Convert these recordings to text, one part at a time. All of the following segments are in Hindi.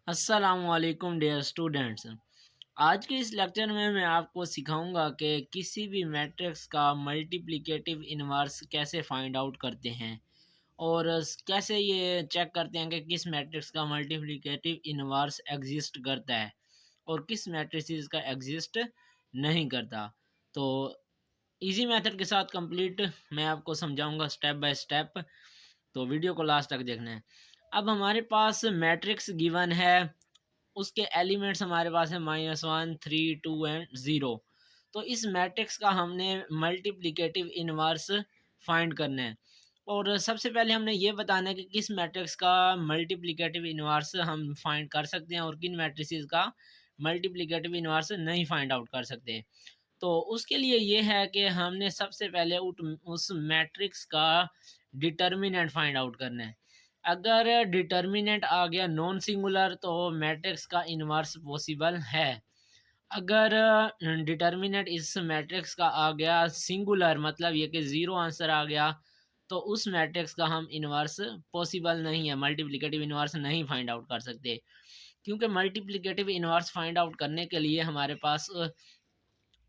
अस्सलामुअलैकुम डियर स्टूडेंट्स। आज के इस लेक्चर में मैं आपको सिखाऊंगा कि किसी भी मैट्रिक्स का मल्टीप्लिकेटिव इन्वर्स कैसे फाइंड आउट करते हैं और कैसे ये चेक करते हैं कि किस मैट्रिक्स का मल्टीप्लिकेटिव इन्वर्स एग्जिस्ट करता है और किस मैट्रिसेस का एग्जिस्ट नहीं करता। तो इजी मेथड के साथ कंप्लीट मैं आपको समझाऊंगा स्टेप बाय स्टेप, तो वीडियो को लास्ट तक देखना है। अब हमारे पास मैट्रिक्स गिवन है, उसके एलिमेंट्स हमारे पास है -1 3 2 एंड 0। तो इस मैट्रिक्स का हमने मल्टीप्लिकेटिव इन्वर्स फाइंड करना है और सबसे पहले हमने ये बताना है कि किस मैट्रिक्स का मल्टीप्लिकेटिव इन्वर्स हम फाइंड कर सकते हैं और किन मैट्रिसेस का मल्टीप्लिकेटिव इन्वर्स नहीं फाइंड आउट कर सकते। तो उसके लिए ये है कि हमने सबसे पहले उस मैट्रिक्स का डिटर्मिनेंट फाइंड आउट करना है। अगर डिटर्मिनेंट आ गया नॉन सिंगुलर तो मैट्रिक्स का इन्वर्स पॉसिबल है। अगर डिटर्मिनेंट इस मैट्रिक्स का आ गया सिंगुलर, मतलब ये कि ज़ीरो आंसर आ गया, तो उस मैट्रिक्स का हम इन्वर्स पॉसिबल नहीं है, मल्टीप्लिकेटिव इन्वर्स नहीं फाइंड आउट कर सकते। क्योंकि मल्टीप्लिकेटिव इन्वर्स फाइंड आउट करने के लिए हमारे पास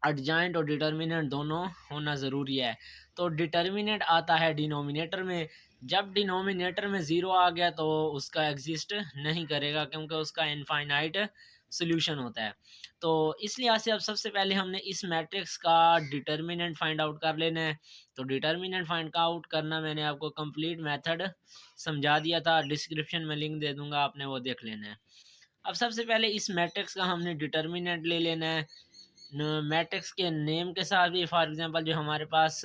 एडजॉइंट और डिटर्मिनेंट दोनों होना ज़रूरी है। तो डिटर्मिनेंट आता है डिनोमिनेटर में। जब डिनोमिनेटर में ज़ीरो आ गया तो उसका एग्जिस्ट नहीं करेगा, क्योंकि उसका इनफाइनाइट सोल्यूशन होता है। तो इस लिहाज से अब सबसे पहले हमने इस मैट्रिक्स का डिटर्मिनेंट फाइंड आउट कर लेना है। तो डिटर्मिनेंट फाइंड आउट करना मैंने आपको कंप्लीट मेथड समझा दिया था, डिस्क्रिप्शन में लिंक दे दूंगा, आपने वो देख लेना है। अब सबसे पहले इस मैट्रिक्स का हमने डिटर्मिनेंट ले लेना है मैट्रिक्स के नेम के साथ भी। फॉर एग्जांपल जो हमारे पास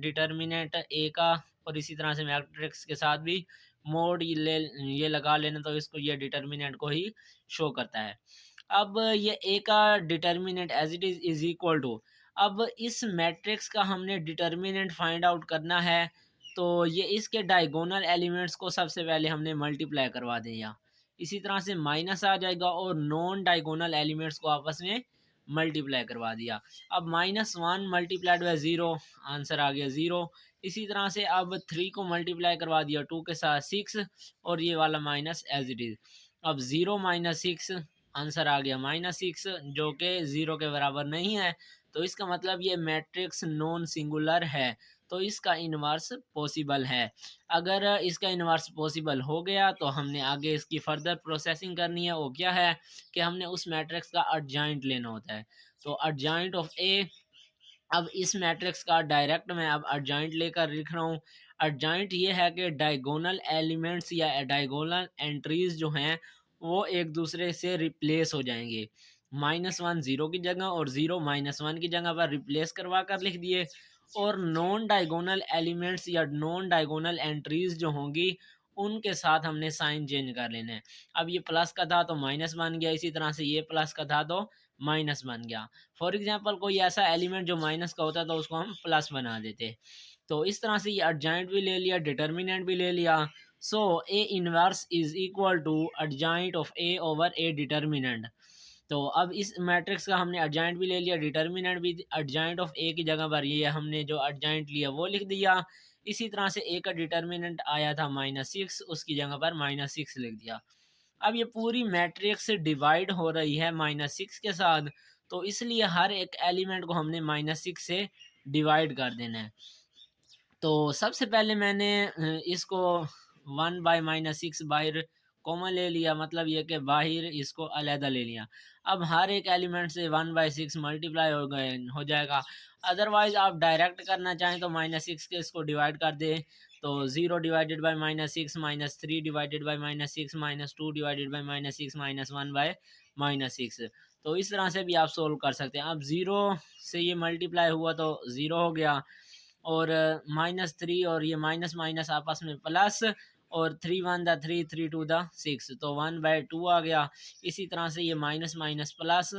डिटर्मिनेंट ए का और इसी तरह से मैट्रिक्स के साथ भी मोड ये लगा लेना, तो इसको ये डिटर्मिनेंट को ही शो करता है। अब ये ए का determinant as it is equal to, अब इस मैट्रिक्स का हमने डिटर्मिनेंट फाइंड आउट करना है, तो ये इसके डायगोनल एलिमेंट्स को सबसे पहले हमने मल्टीप्लाई करवा दिया। इसी तरह से माइनस आ जाएगा और नॉन डायगोनल एलिमेंट्स को आपस में मल्टीप्लाई करवा दिया। अब -1 मल्टीप्लाइड बाय 0, आंसर आ गया 0। इसी तरह से अब 3 को मल्टीप्लाई करवा दिया 2 के साथ 6 और ये वाला माइनस एज इट इज। अब 0 - 6, आंसर आ गया -6, जो कि 0 के बराबर नहीं है। तो इसका मतलब ये मैट्रिक्स नॉन सिंगुलर है, तो इसका इन्वर्स पॉसिबल है। अगर इसका इन्वर्स पॉसिबल हो गया तो हमने आगे इसकी फर्दर प्रोसेसिंग करनी है। वो क्या है कि हमने उस मैट्रिक्स का एडजॉइंट लेना होता है। तो एडजॉइंट ऑफ ए, अब इस मैट्रिक्स का डायरेक्ट मैं अब एडजॉइंट लेकर लिख रहा हूँ। एडजॉइंट ये है कि डायगोनल एलिमेंट्स या डायगोनल एंट्रीज जो हैं वो एक दूसरे से रिप्लेस हो जाएंगे। -1 0 की जगह और 0 -1 की जगह पर रिप्लेस करवा कर लिख दिए। और नॉन डायगोनल एलिमेंट्स या नॉन डायगोनल एंट्रीज जो होंगी उनके साथ हमने साइन चेंज कर लेना है। अब ये प्लस का था तो माइनस बन गया, इसी तरह से ये प्लस का था तो माइनस बन गया। फॉर एग्जांपल कोई ऐसा एलिमेंट जो माइनस का होता तो उसको हम प्लस बना देते। तो इस तरह से ये एडजॉइंट भी ले लिया, डिटर्मिनेंट भी ले लिया। So A inverse is equal to adjoint of A over A determinant. तो अब इस मैट्रिक्स का हमने एडजॉइंट भी ले लिया, डिटर्मिनेंट भी। एडजॉइंट ऑफ ए की जगह पर ये हमने जो एडजॉइंट लिया वो लिख दिया। इसी तरह से ए का डिटर्मिनेंट आया था -6, उसकी जगह पर -6 लिख दिया। अब ये पूरी मैट्रिक्स डिवाइड हो रही है -6 के साथ, तो इसलिए हर एक एलिमेंट को हमने -6 से डिवाइड कर देना है। तो सबसे पहले मैंने इसको 1/-6 बाहर कॉमन ले लिया, मतलब ये कि बाहर इसको अलहदा ले लिया। अब हर एक एलिमेंट से 1/6 मल्टीप्लाई हो जाएगा। अदरवाइज आप डायरेक्ट करना चाहें तो -6 के इसको डिवाइड कर दें, तो 0 divided by -6 -3 divided by -6 -2 divided by -6 -1/-6। तो इस तरह से भी आप सोल्व कर सकते हैं। अब 0 से ये मल्टीप्लाई हुआ तो 0 हो गया, और -3 और ये माइनस माइनस आपस में प्लस, और 3 1 द 3 3 2 द 6, तो 1/2 आ गया। इसी तरह से ये minus minus plus,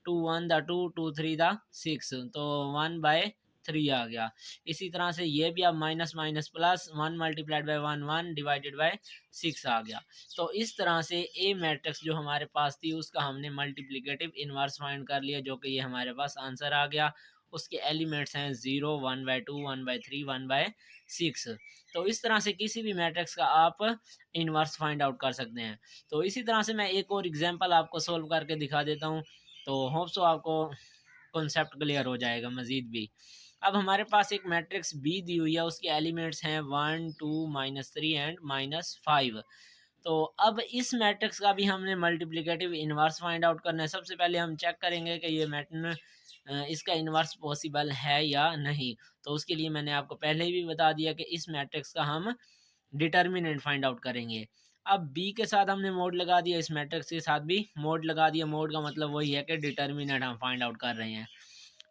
2 1 the 2 2 3 the 6, तो 1/3 आ गया। इसी तरह से ये भी अब minus minus plus, 1 multiplied by 1 1 divided by 6 आ गया। तो इस तरह से ए मैट्रिक्स जो हमारे पास थी उसका हमने मल्टीप्लिकेटिव इन्वर्स फाइंड कर लिया, जो कि ये हमारे पास आंसर आ गया। उसके एलिमेंट्स हैं 0, 1/2, 1/3, 1/6। तो इस तरह से किसी भी मैट्रिक्स का आप इन्वर्स फाइंड आउट कर सकते हैं। तो इसी तरह से मैं एक और एग्जांपल आपको सोल्व करके दिखा देता हूँ, तो होप सो आपको कॉन्सेप्ट क्लियर हो जाएगा मज़ीद भी। अब हमारे पास एक मैट्रिक्स बी दी हुई है, उसके एलिमेंट्स हैं 1, 2, -3 एंड -5। तो अब इस मैट्रिक्स का भी हमने मल्टीप्लिकेटिव इन्वर्स फाइंड आउट करना है। सबसे पहले हम चेक करेंगे कि ये इसका इन्वर्स पॉसिबल है या नहीं। तो उसके लिए मैंने आपको पहले ही भी बता दिया कि इस मैट्रिक्स का हम डिटर्मिनेंट फाइंड आउट करेंगे। अब बी के साथ हमने मोड लगा दिया, इस मैट्रिक्स के साथ भी मोड लगा दिया। मोड का मतलब वही है कि डिटर्मिनेंट हम फाइंड आउट कर रहे हैं।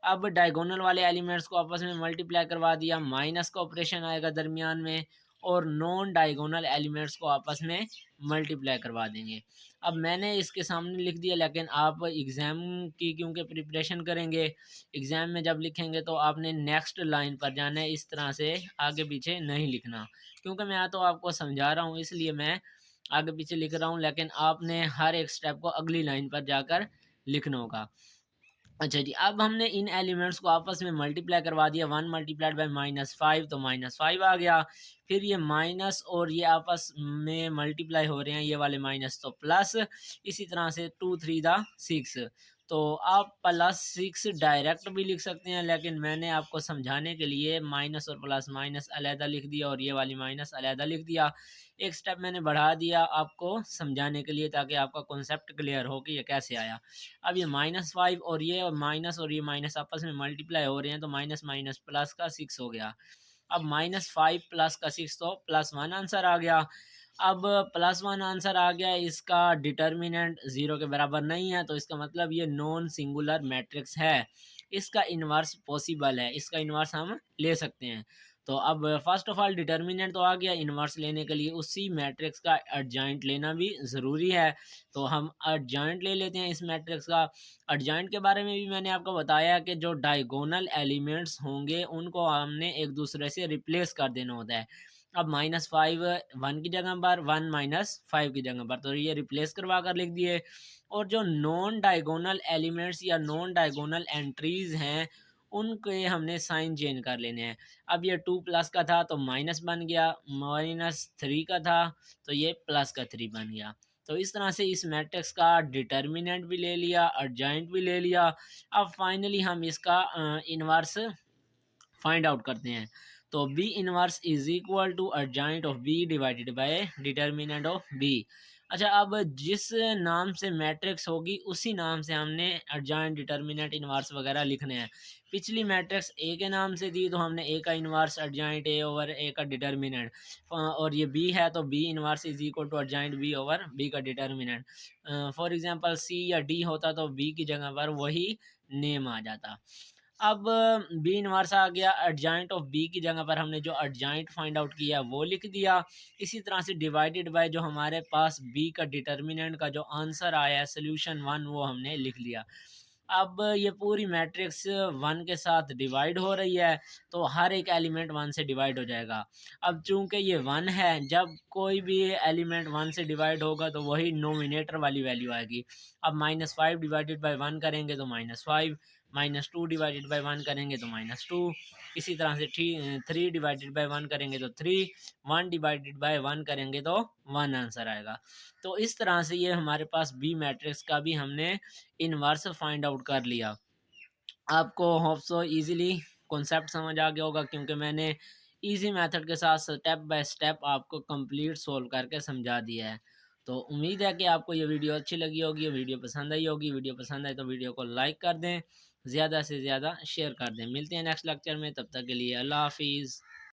अब डायगोनल वाले एलिमेंट्स को आपस में मल्टीप्लाई करवा दिया, माइनस का ऑपरेशन आएगा दरमियान में, और नॉन डायगोनल एलिमेंट्स को आपस में मल्टीप्लाई करवा देंगे। अब मैंने इसके सामने लिख दिया, लेकिन आप एग्ज़ाम की क्योंकि प्रिपरेशन करेंगे, एग्ज़ाम में जब लिखेंगे तो आपने नेक्स्ट लाइन पर जाना है, इस तरह से आगे पीछे नहीं लिखना। क्योंकि मैं तो आपको समझा रहा हूँ इसलिए मैं आगे पीछे लिख रहा हूँ, लेकिन आपने हर एक स्टेप को अगली लाइन पर जाकर लिखना होगा। अच्छा जी, अब हमने इन एलिमेंट्स को आपस में मल्टीप्लाई करवा दिया, 1 मल्टीप्लाइड बाय -5 तो -5 आ गया। फिर ये माइनस और ये आपस में मल्टीप्लाई हो रहे हैं, ये वाले माइनस तो प्लस, इसी तरह से 2 3 दा 6। तो आप +6 डायरेक्ट भी लिख सकते हैं, लेकिन मैंने आपको समझाने के लिए माइनस और प्लस माइनस अलहदा लिख दिया और ये वाली माइनस अलहदा लिख दिया। एक स्टेप मैंने बढ़ा दिया आपको समझाने के लिए, ताकि आपका कॉन्सेप्ट क्लियर हो कि ये कैसे आया। अब ये -5 और ये माइनस आपस में मल्टीप्लाई हो रहे हैं, तो माइनस माइनस प्लस का 6 हो गया। अब -5 प्लस का 6 तो +1 आंसर आ गया। अब +1 आंसर आ गया, इसका डिटर्मिनेंट 0 के बराबर नहीं है, तो इसका मतलब ये नॉन सिंगुलर मैट्रिक्स है। इसका इन्वर्स पॉसिबल है, इसका इन्वर्स हम ले सकते हैं। तो अब फर्स्ट ऑफ ऑल डिटर्मिनेंट तो आ गया, इन्वर्स लेने के लिए उसी मैट्रिक्स का एडजॉइंट लेना भी ज़रूरी है। तो हम एडजॉइंट ले लेते हैं इस मैट्रिक्स का। एडजॉइंट के बारे में भी मैंने आपको बताया कि जो डायगोनल एलिमेंट्स होंगे उनको हमने एक दूसरे से रिप्लेस कर देना होता है। अब -5 1 की जगह पर, 1 -5 की जगह पर, तो ये रिप्लेस करवा कर लिख दिए। और जो नॉन डायगोनल एलिमेंट्स या नॉन डायगोनल एंट्रीज़ हैं, उनके हमने साइन चेंज कर लेने हैं। अब ये 2 प्लस का था तो माइनस बन गया, -3 का था तो ये प्लस का 3 बन गया। तो इस तरह से इस मैट्रिक्स का डिटर्मिनेंट भी ले लिया, एडजॉइंट भी ले लिया। अब फाइनली हम इसका इन्वर्स फाइंड आउट करते हैं। तो B inverse is equal to adjoint of B divided by determinant of B. अच्छा, अब जिस नाम से मैट्रिक्स होगी उसी नाम से हमने एडजॉइंट, डिटर्मिनेंट, इनवर्स वगैरह लिखने हैं। पिछली मैट्रिक्स ए के नाम से थी तो हमने ए का inverse adjoint A over A का डिटर्मिनेंट, और ये बी है तो B inverse is equal to adjoint B over B का डिटर्मिनेंट। फॉर एग्जांपल सी या डी होता तो बी की जगह पर वही नेम आ जाता। अब बी इनवर्स आ गया, एडजॉइंट ऑफ बी की जगह पर हमने जो एडजॉइंट फाइंड आउट किया वो लिख दिया। इसी तरह से डिवाइडेड बाय जो हमारे पास बी का डिटर्मिनेंट का जो आंसर आया है सोल्यूशन 1, वो हमने लिख लिया। अब ये पूरी मैट्रिक्स 1 के साथ डिवाइड हो रही है, तो हर एक एलिमेंट 1 से डिवाइड हो जाएगा। अब चूंकि ये 1 है, जब कोई भी एलिमेंट 1 से डिवाइड होगा तो वही नोमिनेटर वाली वैल्यू आएगी। अब -5 डिवाइडेड बाय 1 करेंगे तो -5, -2 डिवाइडेड बाय 1 करेंगे तो -2, इसी तरह से 3 डिवाइडेड बाय 1 करेंगे तो 3, 1 डिवाइडेड बाय 1 करेंगे तो 1 आंसर आएगा। तो इस तरह से ये हमारे पास बी मैट्रिक्स का भी हमने इनवर्स फाइंड आउट कर लिया। आपको होप सो इजीली कॉन्सेप्ट समझ आ गया होगा, क्योंकि मैंने इजी मेथड के साथ स्टेप बाय स्टेप आपको कंप्लीट सोल्व करके समझा दिया है। तो उम्मीद है कि आपको ये वीडियो अच्छी लगी होगी, वीडियो पसंद आई होगी। वीडियो पसंद आए तो वीडियो को लाइक कर दें, ज़्यादा से ज़्यादा शेयर कर दें। मिलते हैं नेक्स्ट लेक्चर में, तब तक के लिए अल्लाह हाफिज़।